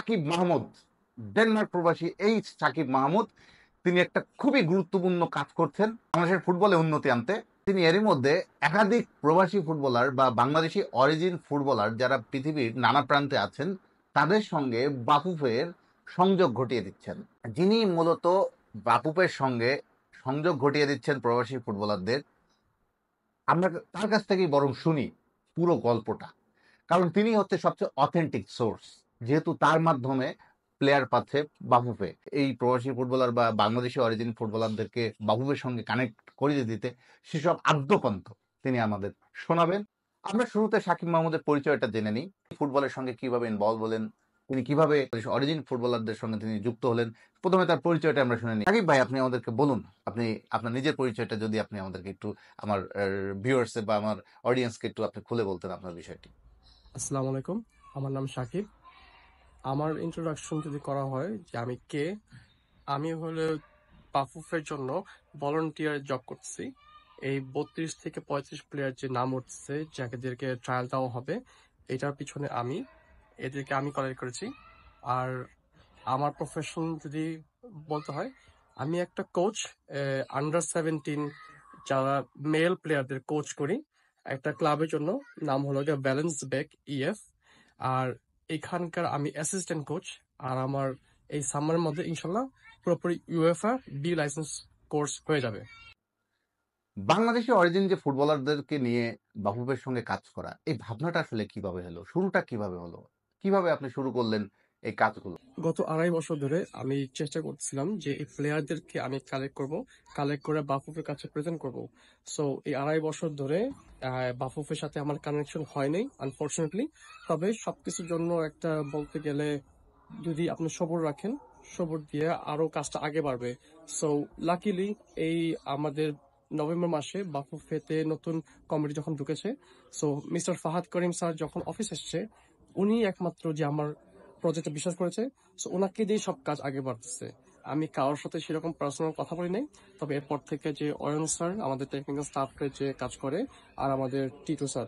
Shakib Mahmud, Denmark প্রবাসী এই সাকিব মাহমুদ, তিনি একটা খুবই গুরুত্বপূর্ণ কাজ করছেন বাংলাদেশের ফুটবলে উন্নতি আনতে। তিনি এরই মধ্যে একাধিক প্রবাসী ফুটবলার বা বাংলাদেশি অরিজিন ফুটবলার যারা পৃথিবীর নানা প্রান্তে আছেন তাদের সঙ্গে বাফুফের সংযোগ ঘটিয়ে দিচ্ছেন। যিনি মূলত বাফুফের সঙ্গে সংযোগ ঘটিয়ে দিচ্ছেন প্রবাসী ফুটবলারদের, আমরা তার কাছ থেকেই বরং শুনি পুরো গল্পটা, কারণ তিনি হচ্ছে সবচেয়ে অথেন্টিক সোর্স। যেহেতু তার মাধ্যমে প্লেয়ার পাচ্ছে বাফুফে, এই প্রবাসী ফুটবলার বা বাংলাদেশি অরিজিন ফুটবলারদেরকে বাফুফের সঙ্গে কানেক্ট করিয়ে দিতে সেসব আদ্যপন্থ তিনি আমাদের শোনাবেন। আমরা শুরুতে সাকিব মাহমুদের পরিচয়টা জেনে নিই। ফুটবলের সঙ্গে কিভাবে ইনভলভ হলেন, তিনি কিভাবে অরিজিন ফুটবলারদের সঙ্গে তিনি যুক্ত হলেন, প্রথমে তার পরিচয়টা আমরা শুনে নিই। সাকিব ভাই, আপনি আমাদেরকে বলুন, আপনি আপনার নিজের পরিচয়টা যদি আপনি আমাদেরকে একটু, আমার ভিউয়ার্স বা আমার অডিয়েন্সকে একটু আপনি খুলে বলতেন আপনার বিষয়টি। আসসালামু আলাইকুম, আমার নাম সাকিব। আমার ইন্ট্রোডাকশন যদি করা হয় যে আমি কে, আমি হলো বাফুফের জন্য ভলান্টিয়ার জব করতেছি। এই 32 থেকে 35 প্লেয়ার যে নাম উঠছে, যাদেরকে ট্রায়াল দেওয়া হবে, এটার পিছনে এদেরকে আমি কালেক্ট করেছি। আর আমার প্রফেশন যদি বলতে হয়, আমি একটা কোচ, আন্ডার 17 যারা মেল প্লেয়ারদের কোচ করি একটা ক্লাবের জন্য, নাম হলো ব্যালেন্স বেক ইএফ। আর এখানকার আমি অ্যাসিস্ট্যান্ট কোচ। আর আমার এই সামারের মধ্যে ইনশাল্লাহ পুরোপুরি ইউএফএ বি লাইসেন্স কোর্স হয়ে যাবে। বাংলাদেশি অরিজিন যে ফুটবলারদেরকে নিয়ে বাফুফের সঙ্গে কাজ করা, এই ভাবনাটা আসলে কিভাবে হলো, শুরুটা কিভাবে হলো, কিভাবে আপনি শুরু করলেন এই কাজগুলো? গত 2.5 বছর ধরে আমি চেষ্টা করছিলাম যে এই প্লেয়ারদেরকে আমি কালেক্ট করে বাফুফের কাছে প্রেজেন্ট করব। সো এই 2.5 বছর ধরে বাফুফের সাথে আমার কানেকশন হয়নি আনফরচুনেটলি। তবে সবকিছুর জন্য একটা বলতে গেলে, যদি আপনি সবর রাখেন, সবর দিয়ে আরো কাজটা আগে বাড়বে। সো লাকিলি এই আমাদের নভেম্বর মাসে বাফুফেতে নতুন কমিটি যখন ঢুকেছে, সো মিস্টার ফাহাদ করিম স্যার যখন অফিস এসছে, উনি একমাত্র যে আমার প্রজেক্টে বিশ্বাস করেছে। সো ওনাকে দিয়ে সব কাজ আগে বাড়তেছে। আমি কারোর সাথে সেরকম পার্সোনাল কথা বলি নাই। তবে এরপর থেকে যে অয়ন স্যার আমাদের টেকনিক্যাল স্টাফকে যে কাজ করে, আর আমাদের টিটু স্যার,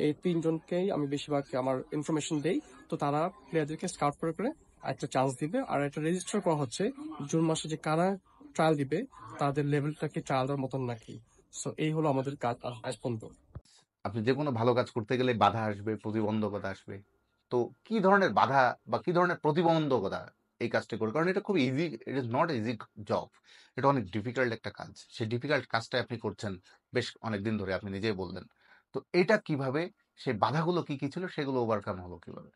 এই তিনজনকেই আমি বেশিরভাগ আমার ইনফরমেশন দেই। তো তারা প্লেয়ারদেরকে স্কাউট করে করে একটা চান্স দিবে। আর একটা রেজিস্টার করা হচ্ছে জুন মাসে যে কারা ট্রায়াল দিবে, তাদের লেভেলটা কি ট্রায়াল দেওয়ার মতন নাকি। সো এই হলো আমাদের কাজ আজ পর্যন্ত। আপনি যে কোনো ভালো কাজ করতে গেলে বাধা আসবে, প্রতিবন্ধকতা আসবে। তো কি ধরনের বাধা বা কি ধরনের প্রতিবন্ধকতা এই কাজটা করে? কারণ এটা খুব easy, it is not easy job. এটা অনেক ডিফিকাল্ট একটা কাজ। সেই ডিফিকাল্ট কাজটা আপনি করছেন বেশ অনেকদিন ধরে, আপনি নিজেই বললেন। তো এটা কিভাবে, সেই বাধাগুলো কি কি ছিল, সেগুলো ওভারকাম হলো কিভাবে?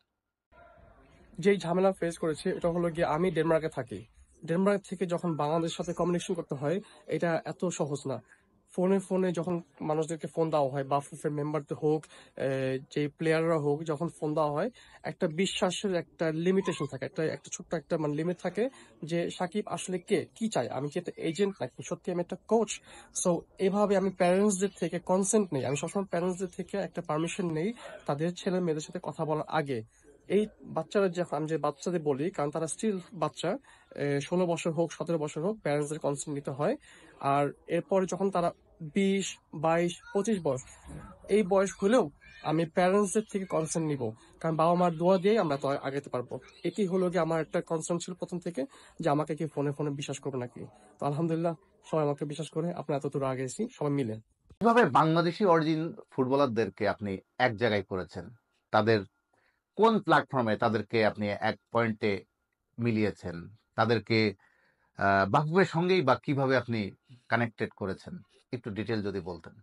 যেই ঝামেলা ফেস করেছে এটা হলো গিয়ে, আমি ডেনমার্কে থাকি। ডেনমার্ক থেকে যখন বাংলাদেশের সাথে কমিউনিকেশন করতে হয়, এটা এত সহজ না। ফোনে ফোনে যখন মানুষদেরকে ফোন দেওয়া হয়, বাফুফের মেম্বারদের হোক, যে প্লেয়াররা হোক, যখন ফোন দেওয়া হয়, একটা বিশ্বাসের একটা লিমিটেশন থাকে, একটা একটা ছোট্ট একটা মানে লিমিট থাকে যে সাকিব আসলে কে, কি চাই, আমি কি একটা এজেন্ট নাকি সত্যি আমি একটা কোচ। সো এভাবে আমি প্যারেন্টসদের থেকে কনসেন্ট নেই, আমি সবসময় প্যারেন্টসদের থেকে একটা পারমিশন নেই তাদের ছেলে মেয়েদের সাথে কথা বলার আগে। এই বাচ্চারা, যখন আমি যে বাচ্চাদের বলি, কারণ তারা স্টিল বাচ্চা, 16 বছর হোক 17 বছর হোক, প্যারেন্টসদের কনসেন্ট নিতে হয়। আর এরপরে যখন তারা 20, 22, 25 বয়স, এই বয়স হলেও আমি প্যারেন্টসদের থেকে কনসেন্ট নিব, কারণ বাবা মার দোয়া দিয়ে আমরা তো আগাতে পারবো। এটি হলো গিয়ে আমার একটা কনসার্ন ছিল প্রথম থেকে, যে আমাকে কি ফোনে ফোনে বিশ্বাস করবে নাকি। তো আলহামদুলিল্লাহ, সবাই আমাকে বিশ্বাস করে, আপনার এত দূর আগে এসেছি সবাই মিলে। কিভাবে বাংলাদেশি অরিজিন ফুটবলারদেরকে আপনি এক জায়গায় করেছেন? তাদের কোন প্ল্যাটফর্মে তাদেরকে আপনি এক পয়েন্টে মিলিয়েছেন? তাদেরকে বাফুফের সঙ্গেই বা কিভাবে আপনি কানেক্টেড করেছেন? একটু ডিটেইল যদি বলতেন।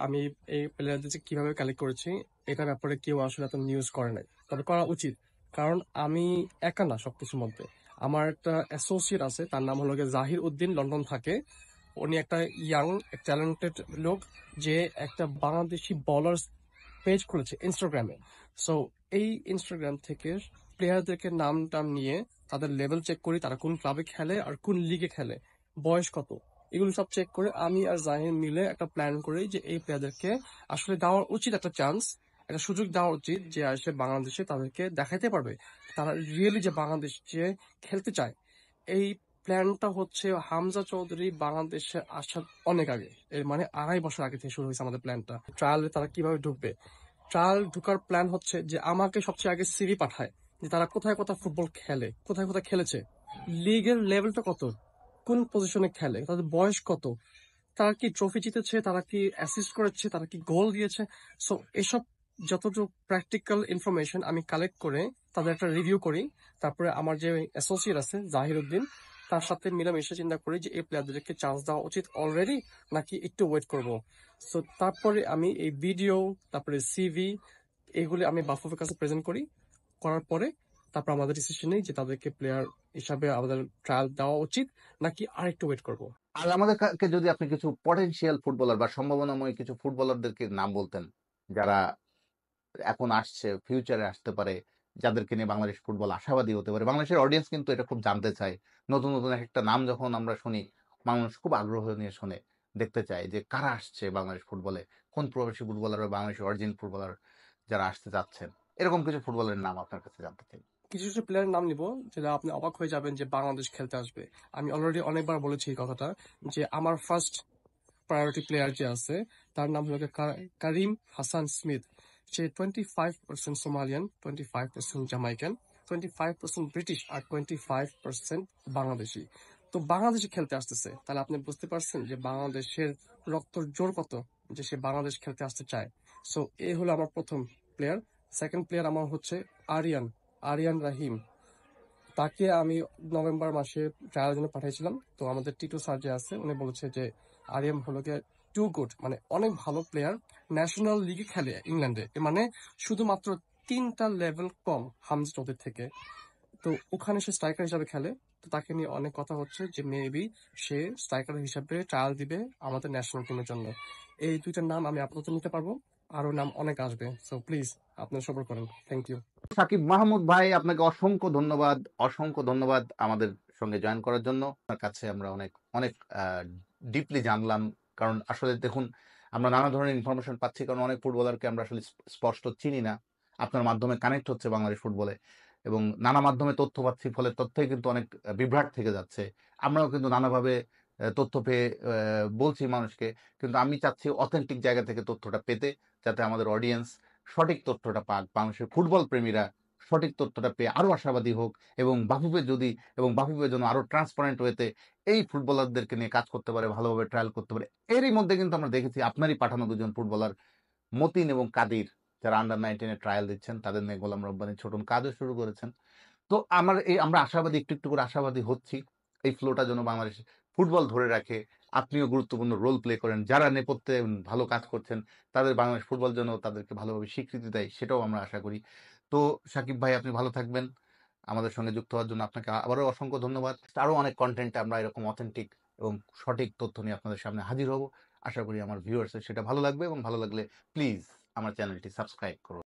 আমি এই প্লেয়ারদের যে কিভাবে কালেক্ট করেছি, এটার ব্যাপারে কেউ আসলে এত নিউজ করে নাই, তবে করা উচিত। কারণ আমি একা না সবকিছুর মধ্যে। আমার একটা অ্যাসোসিয়েট আছে, তার নাম হলো গিয়ে জাহির উদ্দিন, লন্ডন থাকে। উনি একটা ইয়াং ট্যালেন্টেড লোক, যে একটা বাংলাদেশি বলার পেজ খুলেছে ইনস্টাগ্রামে। সো এই ইনস্টাগ্রাম থেকে প্লেয়ারদেরকে নাম টাম নিয়ে তাদের লেভেল চেক করি, তারা কোন ক্লাবে খেলে আর কোন লিগে খেলে, বয়স কত, এগুলো সব চেক করে আমি আর জাহির মিলে একটা প্ল্যান করি যে এই প্লেয়ারদেরকে আসলে দেওয়া উচিত একটা চান্স, একটা সুযোগ দেওয়া উচিত, যে আসলে বাংলাদেশে তাদেরকে দেখাতে পারবে তারা রিয়েলি যে বাংলাদেশ যে খেলতে চায়। এই প্ল্যানটা হচ্ছে হামজা চৌধুরী বাংলাদেশে আসার অনেক আগে, এর মানে 2.5 বছর আগে থেকে শুরু হয়েছে আমাদের প্ল্যানটা। ট্রায়ালে তারা কিভাবে ঢুকবে, ট্রায়াল ঢুকার প্ল্যান হচ্ছে যে আমাকে সবচেয়ে আগে সিভি পাঠায়, যে তারা কোথায় কোথায় ফুটবল খেলে, কোথায় কোথায় খেলেছে, লিগের লেভেলটা কত, কোন পজিশনে খেলে, তাদের বয়স কত, তারা কি ট্রফি জিতেছে, তারা কি অ্যাসিস্ট করেছে, তারা কি গোল দিয়েছে। সো এসব যতটুকু প্র্যাকটিক্যাল ইনফরমেশন আমি কালেক্ট করে তাদের একটা রিভিউ করি। তারপরে আমার যে অ্যাসোসিয়েট আছে জাহির উদ্দিন, তার সাথে মিলেমিশে চিন্তা করি যে এই প্লেয়ারদেরকে চান্স দেওয়া উচিত অলরেডি নাকি একটু ওয়েট করব। সো তারপরে আমি এই ভিডিও, তারপরে সিভি, এগুলি আমি বাফুফের কাছে প্রেজেন্ট করি। করার পরে তারপর আমাদের ডিসিশন নেই যে তাদেরকে প্লেয়ার হিসাবে আমাদের ট্রায়াল দেওয়া উচিত নাকি আরেকটু ওয়েট করব। আর আমাদেরকে যদি আপনি কিছু পটেনশিয়াল ফুটবলার বা সম্ভাবনাময় কিছু ফুটবলারদেরকে নাম বলতেন, যারা এখন আসছে, ফিউচারে আসতে পারে, যাদেরকে নিয়ে বাংলাদেশ ফুটবল আশাবাদী হতে পারে। বাংলাদেশের অডিয়েন্স কিন্তু এটা খুব জানতে চায়। নতুন নতুন একটা নাম যখন আমরা শুনি, মানুষ খুব আগ্রহ নিয়ে শোনে, দেখতে চায় যে কারা আসছে বাংলাদেশ ফুটবলে, কোন প্রবাসী ফুটবলার বা বাংলাদেশের অরিজিন ফুটবলার যারা আসতে চাচ্ছেন। এরকম কিছু ফুটবলের নাম আপনার কাছে জানতে চাই। কিছু কিছু প্লেয়ারের নাম নিব যেটা আপনি অবাক হয়ে যাবেন যে বাংলাদেশ খেলতে আসবে। আমি অলরেডি অনেকবার বলেছি এই কথাটা, যে আমার ফার্স্ট প্রায়োরিটি প্লেয়ার যে আছে তার নাম হলো কারিম হাসান স্মিথ। সে 25% সোমালিয়ান, 25% জামাইকান, 25% ব্রিটিশ আর 25% বাংলাদেশি। তো বাংলাদেশে খেলতে আসতেছে, তাহলে আপনি বুঝতে পারছেন যে বাংলাদেশের রক্তর জোর কত, যে সে বাংলাদেশ খেলতে আসতে চায়। সো এই হলো আমার প্রথম প্লেয়ার। সেকেন্ড প্লেয়ার আমার হচ্ছে আরিয়ান, আরিয়ান রাহিম। তাকে আমি নভেম্বর মাসে ট্রায়ালের জন্য পাঠিয়েছিলাম। তো আমাদের টিটু স্যার যে আছে উনি বলেছে যে আরিয়াম হলো গিয়ে টু গুড, মানে অনেক ভালো প্লেয়ার, ন্যাশনাল লিগে খেলে ইংল্যান্ডে, মানে শুধুমাত্র 3টা লেভেল কম হামজা চৌধুরী থেকে। তো ওখানে সে স্ট্রাইকার হিসাবে খেলে। তো তাকে নিয়ে অনেক কথা হচ্ছে যে মেবি সে স্ট্রাইকার হিসাবে ট্রায়াল দিবে আমাদের ন্যাশনাল টিমের জন্য। এই দুইটার নাম আমি আপাতত নিতে পারবো, আরো নাম অনেক আসবে। সো প্লিজ আপনারা সবর করেন। Thank you. সাকিব মাহমুদ ভাই, আপনাকে অসংখ্য ধন্যবাদ, অসংখ্য ধন্যবাদ আমাদের সঙ্গে জয়েন করার জন্য। আপনার কাছে আমরা অনেক অনেক ডিপলি জানলাম। কারণ আসলে দেখুন, আমরা নানা ধরনের ইনফরমেশন পাচ্ছি, কারণ অনেক ফুটবলারকে আমরা আসলে স্পষ্ট চিনি না। আপনার মাধ্যমে কানেক্ট হচ্ছে বাংলাদেশ ফুটবলে, এবং নানা মাধ্যমে তথ্য পাচ্ছি, ফলে তথ্যে কিন্তু অনেক বিভ্রাট থেকে যাচ্ছে। আমরাও কিন্তু নানাভাবে তথ্য পেয়ে বলছি মানুষকে, কিন্তু আমি চাচ্ছি অথেন্টিক জায়গা থেকে তথ্যটা পেতে, যাতে আমাদের অডিয়েন্স সঠিক তথ্যটা পাক, বাংলাদেশের ফুটবল প্রেমীরা সঠিক তথ্যটা পেয়ে আরো আশাবাদী হোক, এবং বাফুফে যেন আরো ট্রান্সপারেন্ট ওয়েতে এই ফুটবলারদেরকে নিয়ে কাজ করতে পারে, ভালোভাবে ট্রায়াল করতে পারে। এরই মধ্যে কিন্তু আমরা দেখেছি আপনারই পাঠানো দুজন ফুটবলার, মতিন এবং কাদির, যারা আন্ডার 19-এ ট্রায়াল দিচ্ছেন, তাদের নিয়ে গোলাম রব্বানী ছোটন কাজও শুরু করেছেন। তো আমরা আশাবাদী, একটু একটু করে আশাবাদী হচ্ছি এই ফ্লোটা যেন বাংলাদেশ ফুটবল ধরে রাখে। আপনিও গুরুত্বপূর্ণ রোল প্লে করেন, যারা নেপথ্যে ভালো কাজ করছেন, তাদের বাংলাদেশ ফুটবল যেন তাদেরকে ভালোভাবে স্বীকৃতি দেয়, সেটাও আমরা আশা করি। তো সাকিব ভাই, আপনি ভালো থাকবেন। আমাদের সঙ্গে যুক্ত হওয়ার জন্য আপনাকে আবারও অসংখ্য ধন্যবাদ। আরো অনেক কন্টেন্টে আমরা এরকম অথেন্টিক এবং সঠিক তথ্য নিয়ে আপনাদের সামনে হাজির হব। আশা করি আমার ভিউয়ার্সের সেটা ভালো লাগবে, এবং ভালো লাগলে প্লিজ আমার চ্যানেলটি সাবস্ক্রাইব করুন।